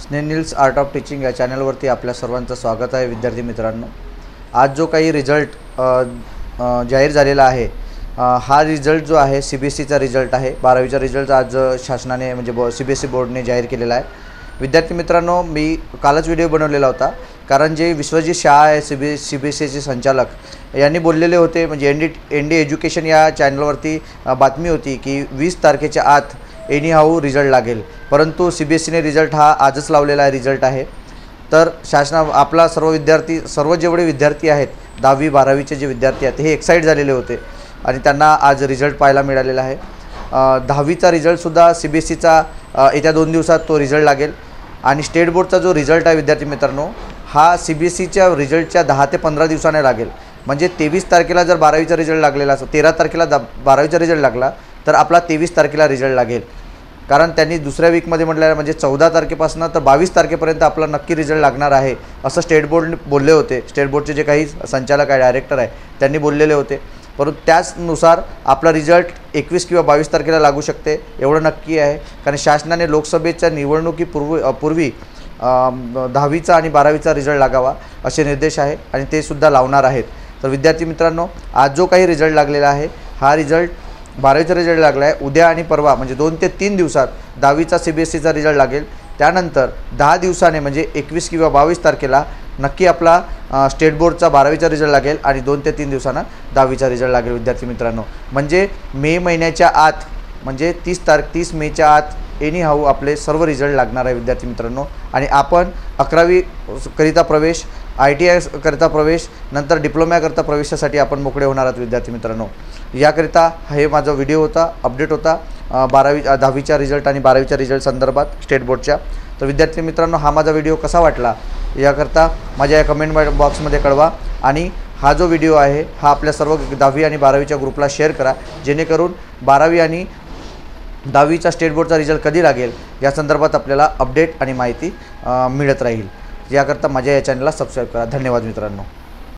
स्नेनिल्स art of teaching या चॅनलवरती आपल्या सर्वांचं स्वागत आहे. विद्यार्थी मित्रांनो, आज जो काही रिझल्ट जाहीर झालेला आहे, हा रिझल्ट जो आहे CBSEचा रिझल्ट आहे. 12वीचा रिझल्ट आज शासनाने म्हणजे CBSE बोर्डने जाहीर केलेला आहे. विद्यार्थी मित्रांनो, मी कालच व्हिडिओ बनवलेला होता, कारण जे विश्वजित शाह आहे CBSEचे संचालक यांनी बोललेले होते, म्हणजे ND एज्युकेशन या चॅनलवरती बातमी होती की 20 तारखेच्या आत एनी हाऊ रिझल्ट लागेल. परंतु CBSEने रिझल्ट हा आजच लावलेला रिझल्ट आहे. तर आपला सर्व जेवढे विद्यार्थी आहेत 10वी 12वीचे जे विद्यार्थी आहेत हे एक्साइट झालेले होते आणि त्यांना आज रिझल्ट पाहायला मिळालेला आहे. 10वीचा रिझल्टसुद्धा CBSEचा येत्या 2 दिवसात तो रिझल्ट लागेल. आणि स्टेट बोर्डचा जो रिझल्ट आहे विद्यार्थी मित्रांनो, हा CBSEच्या रिझल्टच्या 10 ते 15 दिवसाने लागेल. म्हणजे 23 तारखेला जर 12वीचा रिझल्ट लागलेला असो, 13 तारखेला 12वीचा रिझल्ट लागला तर आपला 23 तारखेला रिझल्ट लागेल. कारण त्यांनी दुसऱ्या वीकमध्ये म्हटलं, म्हणजे 14 तारखेपासून तर 22 तारखेपर्यंत आपला नक्की रिझल्ट लागणार आहे असं स्टेट बोर्ड बोलले होते. स्टेट बोर्डचे जे काही संचालक आहे, डायरेक्टर आहे, त्यांनी बोललेले होते. परंतु त्याचनुसार आपला रिझल्ट 21 किंवा 22 तारखेला लागू शकते एवढं नक्की आहे. कारण शासनाने लोकसभेच्या निवडणुकीपूर्वी 10वीचा आणि 12वीचा रिझल्ट लागावा असे निर्देश आहे आणि ते सुद्धा लावणार आहेत. तर विद्यार्थी मित्रांनो, आज जो काही रिझल्ट लागलेला आहे, हा रिझल्ट 12वीचा रिझल्ट लागला आहे. उद्या आणि परवा म्हणजे 2 ते 3 दिवसात 10वीचा CBSEचा रिझल्ट लागेल. त्यानंतर 10 दिवसाने म्हणजे 21 किंवा 22 तारखेला नक्की आपला स्टेट बोर्डचा 12वीचा रिझल्ट लागेल आणि 2 ते 3 दिवसांना 10वीचा रिझल्ट लागेल. विद्यार्थी मित्रांनो, म्हणजे मे महिन्याच्या आत, म्हणजे 30 मेच्या आत एनी हाऊ आपले सर्व रिझल्ट लागणार आहे विद्यार्थी मित्रांनो. आणि आपण 11वी करिता प्रवेश, ITI करिता प्रवेश, नंतर डिप्लोम्याकरिता प्रवेशासाठी आपण मोकळे होणार आहात विद्यार्थी मित्रांनो. याकरिता हे माझा व्हिडिओ होता, अपडेट होता 10वीच्या रिझल्ट आणि 12वीच्या रिझल्ट संदर्भात स्टेट बोर्डच्या. तर विद्यार्थी मित्रांनो, हा माझा व्हिडिओ कसा वाटला याकरता माझ्या या कमेंट बॉक्समध्ये कळवा. आणि हा जो व्हिडिओ आहे हा आपल्या सर्व 10वी आणि 12वीच्या ग्रुपला शेअर करा, जेणेकरून 12वी आणि 10वीचा स्टेट बोर्डचा रिझल्ट कधी लागेल या संदर्भात आपल्याला अपडेट आणि माहिती मिळत राहील. याकरता माझ्या या चॅनलला सबस्क्राईब करा. धन्यवाद मित्रांनो.